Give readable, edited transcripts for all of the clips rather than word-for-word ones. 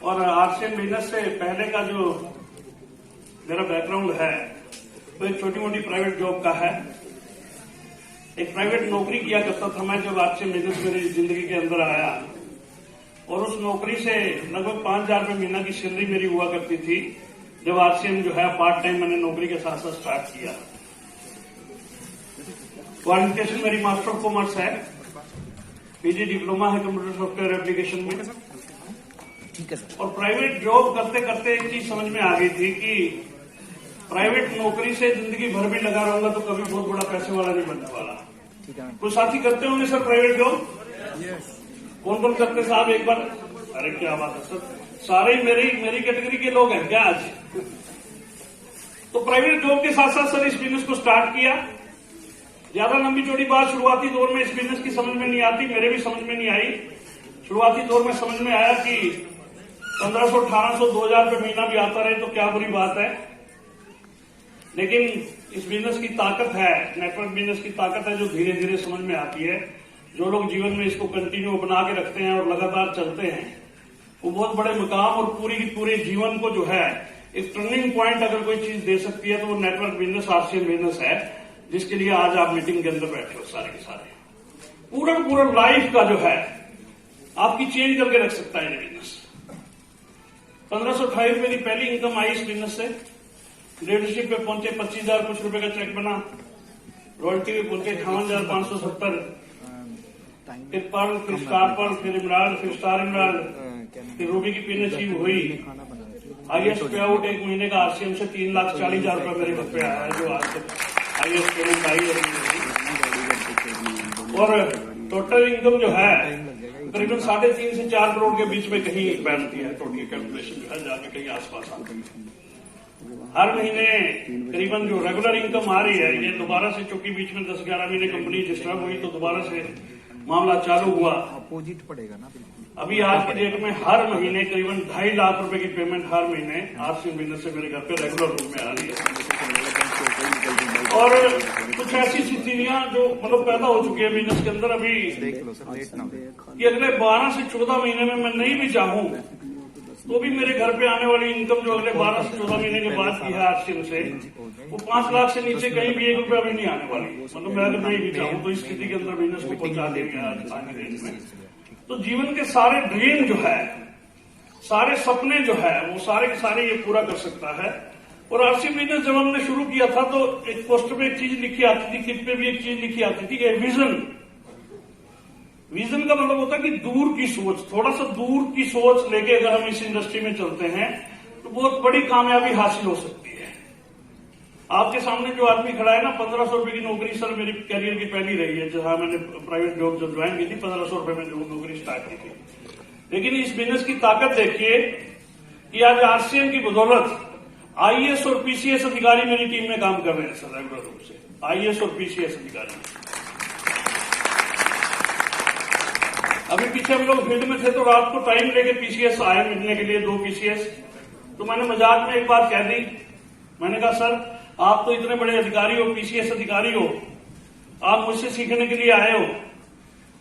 और RCM business से पहले का जो मेरा बैकग्राउंड है वो एक छोटी मोटी प्राइवेट जॉब का है। एक प्राइवेट नौकरी किया करता था मैं जब आरसीएम बिजनेस मेरी जिंदगी के अंदर आया, और उस नौकरी से लगभग 5,000 रुपये महीना की सैलरी मेरी हुआ करती थी। जब आरसीएम जो है पार्ट टाइम मैंने नौकरी के साथ साथ स्टार्ट किया। क्वालिफिकेशन मेरी मास्टर ऑफ कॉमर्स है, पीजी डिप्लोमा है कंप्यूटर सॉफ्टवेयर एप्लीकेशन में। ठीक है सर। और प्राइवेट जॉब करते करते एक चीज समझ में आ गई थी कि प्राइवेट नौकरी से जिंदगी भर भी लगा रहूंगा तो कभी बहुत बड़ा पैसे वाला नहीं बनने वाला। ठीक है। कुछ साथी करते होंगे सर प्राइवेट जॉब? कौन कौन करते साहब एक बार? अरे क्या बात है सर, सारे ही मेरी कैटेगरी के लोग हैं क्या आज? तो प्राइवेट जॉब के साथ साथ सर इस बिजनेस को स्टार्ट किया। ज्यादा लंबी चौड़ी बात, शुरुआती दौर में इस बिजनेस की समझ में नहीं आती, मेरे भी समझ में नहीं आई। शुरुआती दौर में समझ में आया कि 1500, 1800, 2000 रुपये महीना भी आता रहे तो क्या बुरी बात है। लेकिन इस बिजनेस की ताकत है, नेटवर्क बिजनेस की ताकत है जो धीरे धीरे समझ में आती है। जो लोग जीवन में इसको कंटिन्यू बना के रखते हैं और लगातार चलते हैं वो बहुत बड़े मुकाम और पूरे जीवन को जो है एक टर्निंग पॉइंट अगर कोई चीज दे सकती है तो वो नेटवर्क बिजनेस, आरसीएम बिजनेस है, जिसके लिए आज आप मीटिंग के अंदर बैठे हो सारे के सारे। पूरा लाइफ का जो है आपकी चेंज करके रख सकता है ये बिजनेस। 1528 रुपए की पहली इनकम आई इस बिजनेस से। लीडरशिप पे पहुंचे 25,000 कुछ रुपए का चेक बना। रॉयल्टी पे पहुंचे 58,570। फिर पर्ल, फिर स्टार पर्ल, फिर इमराल्ड, फिर स्टार इमराल्ड, फिर रूबी की पिन अचीव हुई। हाईएस्ट पे आउट एक महीने का आरसीएम से 3,40,000 रुपए मेरे घर पे आया है, जो आज तक हाईएस्ट पेमेंट आई है। और टोटल इनकम जो है तकरीबन 3.5 से 4 करोड़ के बीच में कहीं बैठती है। टोटल कैलकुलेशन जो है जाके कहीं आसपास आती है। हर महीने करीबन जो रेगुलर इनकम आ रही है, ये दोबारा से चूंकि बीच में 10-11 महीने कंपनी डिस्टर्ब हुई तो दोबारा से मामला चालू हुआ। अपोजिट पड़ेगा ना बिल्कुल। अभी आज की डेट में हर महीने करीबन 2.5 लाख रुपए की पेमेंट हर महीने आरसीएम बिजनेस से मेरे घर पे रेगुलर रूप में आ रही है। और कुछ ऐसी स्थितियां जो मतलब पैदा हो चुकी है बिजनेस के अंदर अभी कि अगले 12 से 14 महीने में मैं नहीं भी चाहूं तो भी मेरे घर पे आने वाली इनकम जो अगले 12 से 14 महीने के बाद की है आरसीएम से, वो 5 लाख से नीचे कहीं भी 1 रुपया भी नहीं आने वाली। मतलब मैं अगर नहीं भी चाहूं तो इस स्थिति के अंदर बिजनेस को पहुंचा देंगे आज आने रेंज में। तो जीवन के सारे ड्रीम जो है, सारे सपने जो है, वो सारे के सारे ये पूरा कर सकता है। और आरसीएम बिजनेस जब हमने शुरू किया था तो एक पोस्टर पे एक चीज लिखी आती थी, किट पे भी एक चीज लिखी आती थी कि विजन का मतलब होता है कि दूर की सोच, थोड़ा सा दूर की सोच लेके अगर हम इस इंडस्ट्री में चलते हैं तो बहुत बड़ी कामयाबी हासिल हो सकती है। आपके सामने जो आदमी खड़ा है ना, 1500 रुपए की नौकरी सर मेरी कैरियर की पहली रही है। जहां मैंने प्राइवेट जॉब जब ज्वाइन की थी 1500 रुपए में जो नौकरी स्टार्ट की थी। लेकिन इस बिजनेस की ताकत देखिए कि आज आरसीएम की बदौलत आईएएस और पीसीएस अधिकारी मेरी टीम में काम कर रहे हैं सर, रेगुलर रूप से आईएएस और पीसीएस अधिकारी। अभी पीछे हम लोग फील्ड में थे तो रात को टाइम लेके पीसीएस आए मिलने के लिए, 2 पीसीएस। तो मैंने मजाक में एक बात कह दी, मैंने कहा सर आप तो इतने बड़े अधिकारी हो, पीसीएस अधिकारी हो, आप मुझसे सीखने के लिए आए हो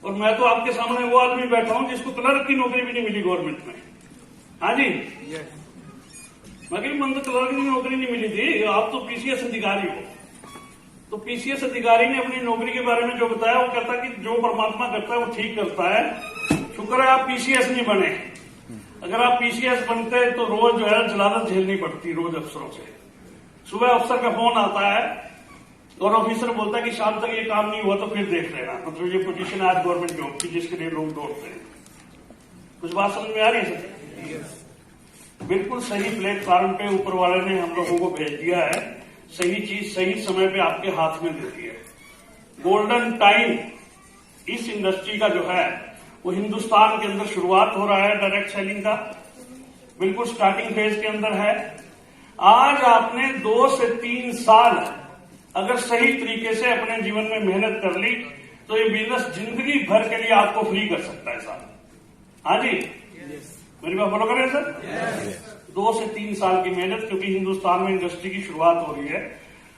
और मैं तो आपके सामने वो आदमी बैठा हूं जिसको क्लर्क की नौकरी भी नहीं मिली गवर्नमेंट में। हाँ जी, मैं कहीं मन तो क्लर्क की नौकरी नहीं मिली थी, आप तो पीसीएस अधिकारी हो। तो पीसीएस अधिकारी ने अपनी नौकरी के बारे में जो बताया, वो कहता कि जो परमात्मा करता है वो ठीक करता है। शुक्र है आप पीसीएस नहीं बने। अगर आप पीसीएस बनते तो रोज जो है जलालत झेलनी पड़ती रोज अफसरों से। सुबह अफसर का फोन आता है और ऑफिसर बोलता है कि शाम तक ये काम नहीं हुआ तो फिर देख लेना। मतलब ये पोजीशन आज गवर्नमेंट जॉब की जिसके लिए लोग दौड़ते हैं। कुछ बात समझ में आ रही है सर? बिल्कुल सही प्लेटफॉर्म पे ऊपर वाले ने हम लोगों को भेज दिया है, सही चीज सही समय पे आपके हाथ में देती है। गोल्डन टाइम इस इंडस्ट्री का जो है वो हिंदुस्तान के अंदर शुरुआत हो रहा है डायरेक्ट सेलिंग का, बिल्कुल स्टार्टिंग फेज के अंदर है। आज आपने 2 से 3 साल अगर सही तरीके से अपने जीवन में मेहनत कर ली तो ये बिजनेस जिंदगी भर के लिए आपको फ्री कर सकता है साहब। हाँ जी, मेरी बात फॉलो करें सर? 2 से 3 साल की मेहनत, क्योंकि हिंदुस्तान में इंडस्ट्री की शुरुआत हो रही है।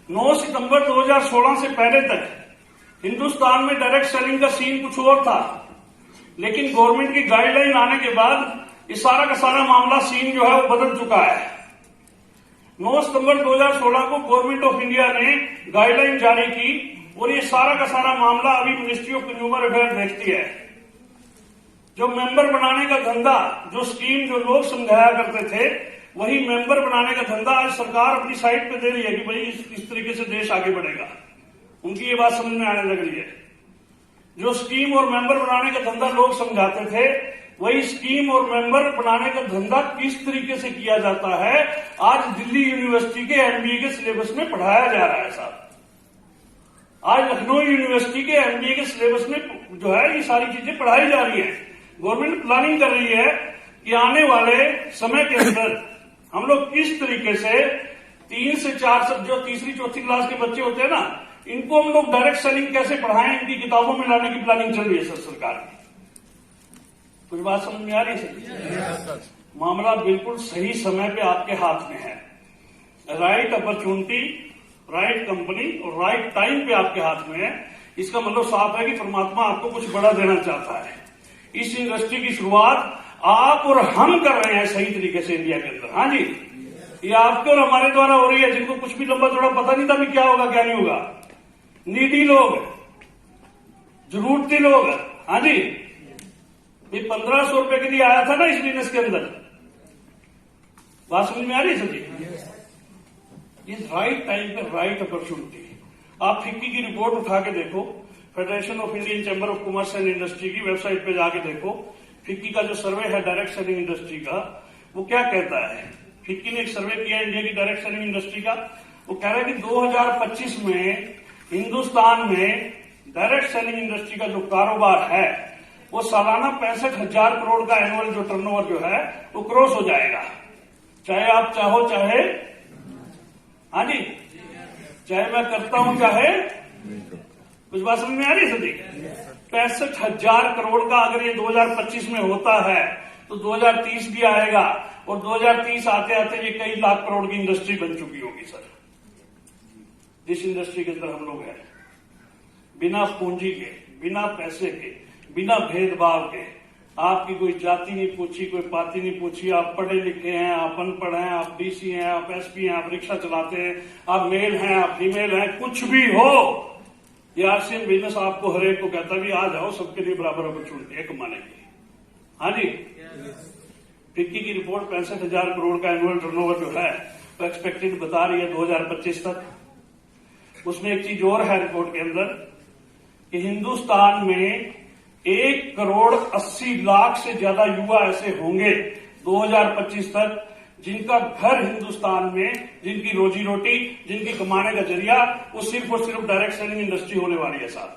9 सितंबर 2016 से पहले तक हिंदुस्तान में डायरेक्ट सेलिंग का सीन कुछ और था, लेकिन गवर्नमेंट की गाइडलाइन आने के बाद ये सारा का सारा मामला सीन जो है वो बदल चुका है। 9 सितंबर 2016 को गवर्नमेंट ऑफ इंडिया ने गाइडलाइन जारी की और ये सारा का सारा मामला अभी मिनिस्ट्री ऑफ कंज्यूमर अफेयर देखती है। जो मेंबर बनाने का धंधा, जो स्कीम जो लोग समझाया करते थे, वही मेंबर बनाने का धंधा आज सरकार अपनी साइड पे दे रही है कि भाई इस तरीके से देश आगे बढ़ेगा। उनकी ये बात समझ में आने लग रही है। जो स्कीम और मेंबर बनाने का धंधा लोग समझाते थे, वही स्कीम और मेंबर बनाने का धंधा किस तरीके से किया जाता है आज दिल्ली यूनिवर्सिटी के एमबीए के सिलेबस में पढ़ाया जा रहा है साहब। आज लखनऊ यूनिवर्सिटी के एमबीए के सिलेबस में जो है ये सारी चीजें पढ़ाई जा रही है। गवर्नमेंट प्लानिंग कर रही है कि आने वाले समय के अंदर हम लोग किस तरीके से 3 से 4 सब जो तीसरी चौथी क्लास के बच्चे होते हैं ना, इनको हम लोग डायरेक्ट सेलिंग कैसे पढ़ाएं, इनकी किताबों में लाने की प्लानिंग चल रही है सर सरकार की। कुछ बात समझ में आ रही है सर? मामला बिल्कुल सही समय पे आपके हाथ में है। राइट अपॉर्चुनिटी, राइट कंपनी और राइट टाइम पे आपके हाथ में है। इसका मतलब साफ है कि परमात्मा आपको कुछ बड़ा देना चाहता है। इस इंडस्ट्री की शुरुआत आप और हम कर रहे हैं सही तरीके से इंडिया के अंदर। हाँ जी, ये आपके और हमारे द्वारा हो रही है, जिनको कुछ भी लंबा चौड़ा पता नहीं था भी क्या होगा क्या नहीं होगा। नीडी लोग, जरूरती लोग, हाँ जी, ये 1500 रुपए के लिए आया था ना इस बिजनेस के अंदर। बात समझ में आ रही है सर जी? ये राइट टाइम पे राइट अपॉर्चुनिटी। आप फिक्की की रिपोर्ट उठा के देखो, federation of Indian chamber of commerce and industry की वेबसाइट पे जाके देखो। फिक्की का जो सर्वे है डायरेक्ट सेलिंग इंडस्ट्री का, वो क्या कहता है? फिक्की ने एक सर्वे किया इंडिया की डायरेक्ट सेलिंग इंडस्ट्री का। वो कह रहा है कि 2025 में हिंदुस्तान में डायरेक्ट सेलिंग इंडस्ट्री का जो कारोबार है वो सालाना 65,000 करोड़ का एनुअल जो टर्नओवर जो है वो क्रॉस हो जाएगा। चाहे आप चाहो चाहे, हाँ जी, चाहे मैं करता हूं चाहे। कुछ बात समझ में आ रही है सदी? 65,000 करोड़ का अगर ये 2025 में होता है तो 2030 भी आएगा और 2030 आते आते ये कई लाख करोड़ की इंडस्ट्री बन चुकी होगी सर। जिस इंडस्ट्री के अंदर हम लोग हैं, बिना पूंजी के, बिना पैसे के, बिना भेदभाव के, आपकी कोई जाति नहीं पूछी, कोई पाति नहीं पूछी, आप पढ़े लिखे हैं, आप अनपढ़ हैं, आप डीसी हैं, आप एसपी हैं, आप रिक्शा चलाते हैं, आप मेल हैं, आप फीमेल हैं, कुछ भी हो, ये आरसीएम बिजनेस आपको हर एक को कहता भी आ जाओ, सबके लिए बराबर अपॉर्चुनिटी है कमाने की। हाँ जी, फिक्की की रिपोर्ट 65,000 करोड़ का एनुअल टर्नओवर जो है तो एक्सपेक्टेड बता रही है 2025 तक। उसमें एक चीज और है रिपोर्ट के अंदर कि हिंदुस्तान में 1,80,00,000 से ज्यादा युवा ऐसे होंगे 2025 तक जिनका घर हिंदुस्तान में, जिनकी रोजी रोटी, जिनकी कमाने का जरिया वो सिर्फ और सिर्फ डायरेक्ट सेलिंग इंडस्ट्री होने वाली है साहब।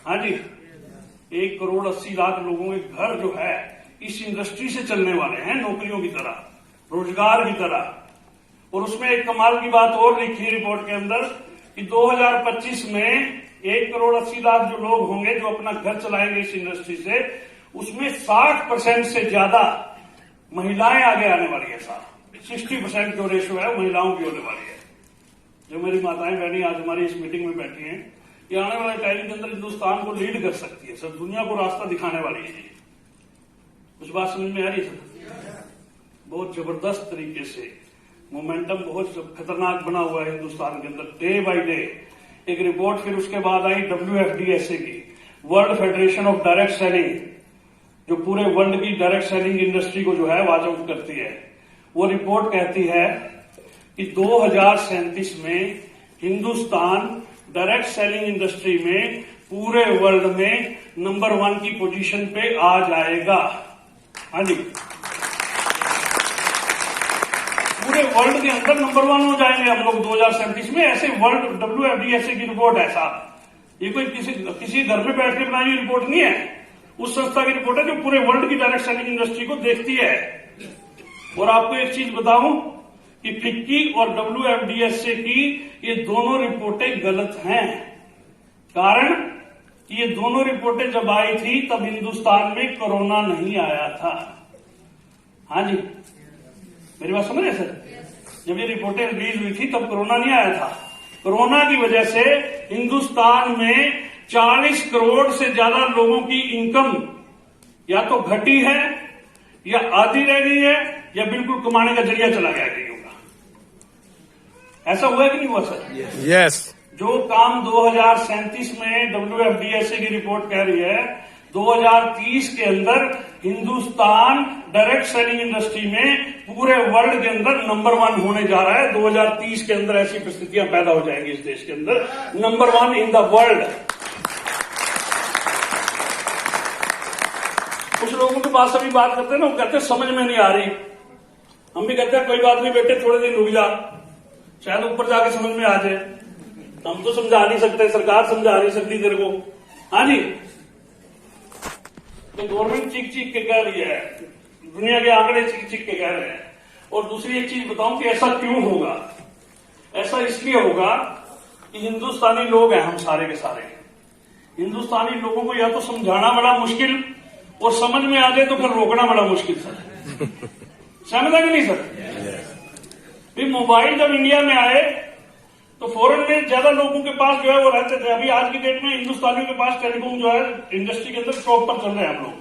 हाँ जी, 1,80,00,000 लोगों के घर जो है इस इंडस्ट्री से चलने वाले हैं, नौकरियों की तरह, रोजगार की तरह। और उसमें एक कमाल की बात और लिखी है रिपोर्ट के अंदर कि 2025 में 1,80,00,000 जो लोग होंगे जो अपना घर चलाएंगे इस इंडस्ट्री से, उसमें 60% से ज्यादा महिलाएं आगे आने वाली है साहब। 60% जो रेशो है महिलाओं की होने वाली है। जो मेरी माताएं बहनी आज हमारी इस मीटिंग में बैठी हैं, ये आने वाले टाइम के अंदर हिंदुस्तान को लीड कर सकती है सर, दुनिया को रास्ता दिखाने वाली है। कुछ बात समझ में आ रही है सर? बहुत जबरदस्त तरीके से मोमेंटम बहुत खतरनाक बना हुआ है हिंदुस्तान के अंदर डे बाय डे। एक रिपोर्ट फिर उसके बाद आई WFDSA की, world federation of direct selling, जो पूरे वर्ल्ड की डायरेक्ट सेलिंग इंडस्ट्री को जो है वॉच आउट करती है। वो रिपोर्ट कहती है कि 2037 में हिंदुस्तान डायरेक्ट सेलिंग इंडस्ट्री में पूरे वर्ल्ड में नंबर 1 की पोजीशन पे आ जाएगा। हाँ जी, पूरे वर्ल्ड के अंदर नंबर 1 हो जाएंगे हम लोग 2037 में। ऐसे वर्ल्ड WFDSA की रिपोर्ट है साहब। ये कोई किसी घर में बैठ के बनाई हुई रिपोर्ट नहीं है, उस संस्था की रिपोर्ट है जो पूरे वर्ल्ड की डायरेक्ट सेलिंग इंडस्ट्री को देखती है। और आपको एक चीज बताऊं कि फिक्की और WFDSA की ये दोनों रिपोर्टें गलत हैं। कारण कि ये दोनों रिपोर्टें जब आई थी तब हिंदुस्तान में कोरोना नहीं आया था। हाँ जी, मेरी बात समझ रहे सर? जब ये रिपोर्टें रिलीज हुई थी तब कोरोना नहीं आया था। कोरोना की वजह से हिंदुस्तान में 40 करोड़ से ज्यादा लोगों की इनकम या तो घटी है या आधी रह गई है या बिल्कुल कमाने का जरिया चला गया कहीं होगा। ऐसा हुआ कि नहीं हुआ सर? यस। जो काम 2037 में WFDSA की रिपोर्ट कह रही है 2030 के अंदर हिंदुस्तान डायरेक्ट सेलिंग इंडस्ट्री में पूरे वर्ल्ड के अंदर नंबर 1 होने जा रहा है। 2030 के अंदर ऐसी परिस्थितियां पैदा हो जाएंगी इस देश के अंदर, नंबर 1 इन द वर्ल्ड। कुछ लोगों के पास अभी बात करते हैं ना, वो कहते हैं समझ में नहीं आ रही। हम भी कहते हैं कोई बात नहीं बेटे, थोड़े दिन रुक जा, शायद ऊपर जाके समझ में आ जाए। हम तो समझा नहीं सकते, सरकार समझा नहीं सकती तेरे को। हाँ जी, तो गवर्नमेंट चीख चीख के कह रही है, दुनिया के आंकड़े चीख चीख के कह रहे हैं। और दूसरी एक चीज बताऊं कि ऐसा क्यों होगा? ऐसा इसलिए होगा कि हिंदुस्तानी लोग हैं हम सारे के सारे। हिंदुस्तानी लोगों को या तो समझाना बड़ा मुश्किल और समझ में आ जाए तो फिर रोकना बड़ा मुश्किल सर। समझा कि नहीं सर? भी मोबाइल जब इंडिया में आए तो फॉरेन में ज्यादा लोगों के पास जो है वो रहते थे। अभी आज की डेट में हिंदुस्तानियों के पास टेलीकॉम जो है इंडस्ट्री के अंदर टॉप पर चल रहे हैं हम लोग।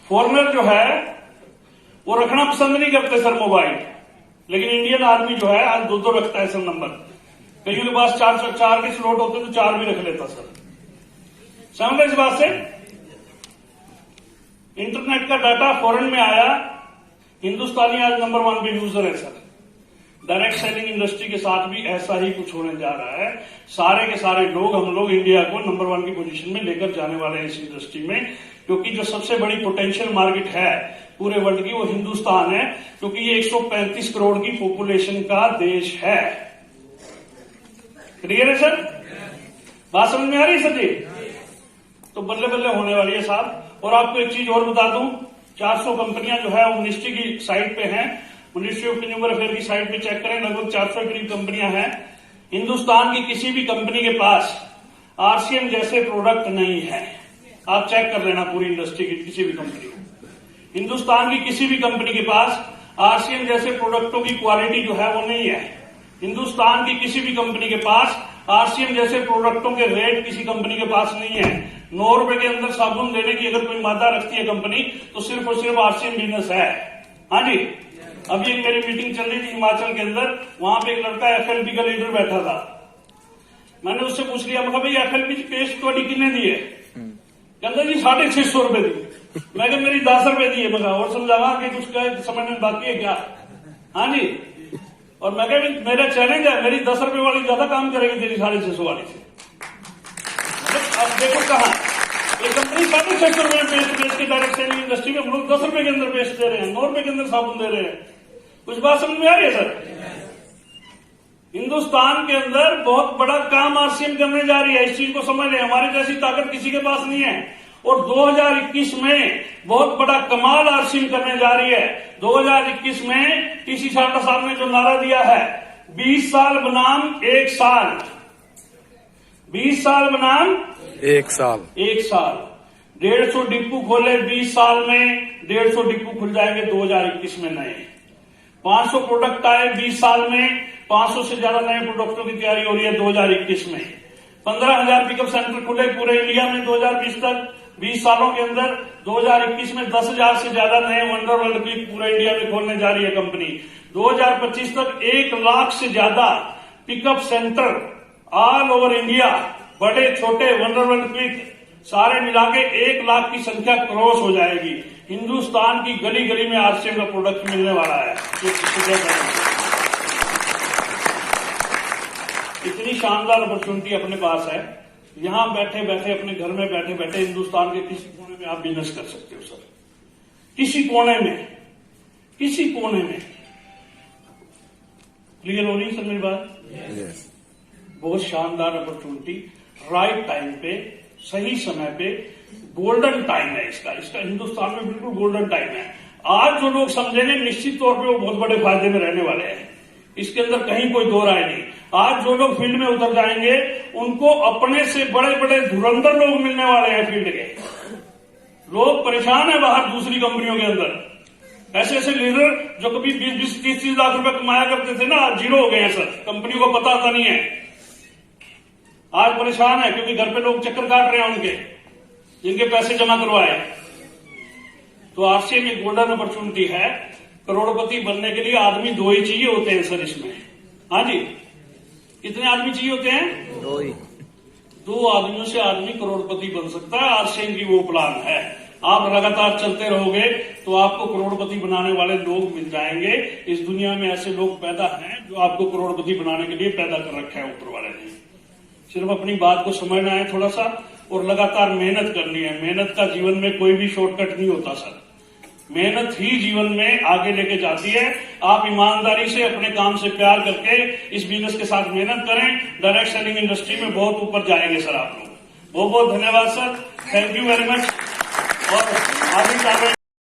फॉरेनर जो है वो रखना पसंद नहीं करते सर मोबाइल, लेकिन इंडियन आर्मी जो है आज 2 रखता है सर नंबर। कईयों के पास 4 के स्लॉट होते तो 4 भी रख लेता सर। समझ इस बात से? इंटरनेट का डाटा फॉरेन में आया, हिंदुस्तानी आज नंबर 1 पे यूजर है सर। डायरेक्ट सेलिंग इंडस्ट्री के साथ भी ऐसा ही कुछ होने जा रहा है। सारे के सारे लोग, हम लोग इंडिया को नंबर 1 की पोजीशन में लेकर जाने वाले हैं इस इंडस्ट्री में, क्योंकि जो सबसे बड़ी पोटेंशियल मार्केट है पूरे वर्ल्ड की वो हिंदुस्तान है, क्योंकि ये 135 करोड़ की पॉपुलेशन का देश है। क्लियर है सर? बात समझ में आ रही है सर जी? तो बल्ले बल्ले होने वाली है साहब। और आपको एक चीज और बता दूं, 400 कंपनियां जो है वो मिनिस्ट्री की साइट पे हैं, मिनिस्ट्री ऑफ कंज्यूमर अफेयर की साइट पे चेक करें, लगभग 400 करीब कंपनियां हैं। हिंदुस्तान की किसी भी कंपनी के पास आरसीएम जैसे प्रोडक्ट नहीं है। आप चेक कर लेना पूरी इंडस्ट्री की किसी भी कंपनी को। हिंदुस्तान की किसी भी कंपनी के पास आरसीएम जैसे प्रोडक्टों की क्वालिटी जो है वो नहीं है। हिंदुस्तान की किसी भी कंपनी के पास आरसीएम जैसे प्रोडक्टों के रेट किसी कंपनी के पास नहीं है। 9 रुपए के अंदर साबुन देने की अगर कोई मादा रखती है कंपनी तो सिर्फ और सिर्फ आरसीएम बिजनेस है। हाँ जी, अभी एक मेरी मीटिंग चल रही थी हिमाचल के अंदर, वहां पे एक लड़का एफएलपी का लीडर बैठा था। मैंने उससे पूछ लिया, मैं भाई एफएलपी की पेस्ट थोड़ी कितने दी है? कहता जी 650 रुपए दी। मैं कहा मेरी 10 रुपए दी है। मैं और समझावा कि कुछ समझ में बाकी है क्या? हाँ जी, और मैं कहा मेरा चैलेंज है, मेरी 10 रुपए वाली ज्यादा काम करेगी तेरी 650 वाली से। अब देखो कहा ये कंपनी 650 रुपए में पेस्ट बेच के डायरेक्ट सेलिंग इंडस्ट्री में हम लोग 10 रुपए के अंदर पेस्ट दे रहे हैं, 9 रुपए के अंदर साबुन दे रहे हैं। कुछ बात समझ में आ रही है सर? हिंदुस्तान के अंदर बहुत बड़ा काम आरसीएम करने जा रही है, इस चीज को समझ लें। हमारी जैसी ताकत किसी के पास नहीं है। और 2021 में बहुत बड़ा कमाल आरसीएम करने जा रही है। 2021 में टीसी शारदा साहब ने जो नारा दिया है, 20 साल बनाम 1 साल, 20 साल बनाम 1 साल, 1 साल। 150 डिपो खोले 20 साल में, 150 डिपो खुल जाएंगे 2021 में नए। 500 प्रोडक्ट आए 20 साल में, 500 से ज्यादा नए प्रोडक्टों की तैयारी हो रही है 2021 में। 15,000 पिकअप सेंटर खुले पूरे इंडिया में 2020 तक। 20 सालों के अंदर 2021 में 10,000 से ज्यादा नए वंडर वर्ल्ड क्लिक पूरे इंडिया में खोलने जा रही है कंपनी। 2025 तक 1 लाख से ज्यादा pickup centre all over India, बड़े छोटे वंडर वर्ल्ड क्लिक सारे मिला के 1 लाख की संख्या क्रॉस हो जाएगी। हिंदुस्तान की गली गली में आरसीएम का प्रोडक्ट मिलने वाला है। इतनी शानदार अपॉर्चुनिटी अपने पास है, यहां बैठे बैठे अपने घर में बैठे बैठे हिंदुस्तान के किसी कोने में आप बिजनेस कर सकते हो सर। किसी कोने में, किसी कोने में। क्लियर हो रही है सर मेरी बात? यस। बहुत शानदार अपॉर्चुनिटी, राइट टाइम पे, सही समय पे, गोल्डन टाइम है इसका हिंदुस्तान में बिल्कुल गोल्डन टाइम है। आज जो लोग समझेंगे निश्चित तौर पे वो बहुत बड़े फायदे में रहने वाले हैं, इसके अंदर कहीं कोई दो राय नहीं। आज जो लोग फील्ड में उतर जाएंगे उनको अपने से बड़े बड़े धुरंधर लोग मिलने वाले हैं। फील्ड के लोग परेशान है बाहर दूसरी कंपनियों के अंदर। ऐसे ऐसे लीडर जो कभी 20-30 लाख रुपए कमाया करते थे ना, आज जीरो हो गए हैं सर। कंपनी को पता था नहीं है, आज परेशान है क्योंकि घर पे लोग चक्कर काट रहे हैं उनके, जिनके पैसे जमा करवाए। तो आरसीएम एक गोल्डन अपॉर्चुनिटी है। करोड़पति बनने के लिए आदमी दो ही चाहिए होते हैं सर इसमें। हाँ जी, कितने आदमी चाहिए होते हैं? दो ही। दो आदमियों से आदमी करोड़पति बन सकता है। आरसीएम की वो प्लान है। आप लगातार चलते रहोगे तो आपको करोड़पति बनाने वाले लोग मिल जाएंगे। इस दुनिया में ऐसे लोग पैदा हैं जो आपको करोड़पति बनाने के लिए पैदा कर रखा है ऊपर वाले ने। सिर्फ अपनी बात को समझना है थोड़ा सा, और लगातार मेहनत करनी है। मेहनत का जीवन में कोई भी शॉर्टकट नहीं होता सर। मेहनत ही जीवन में आगे लेके जाती है। आप ईमानदारी से अपने काम से प्यार करके इस बिजनेस के साथ मेहनत करें। डायरेक्ट सेलिंग इंडस्ट्री में बहुत ऊपर जाएंगे सर आप लोग। बहुत बहुत धन्यवाद sir, thank you very much. और आगे कार्रवाई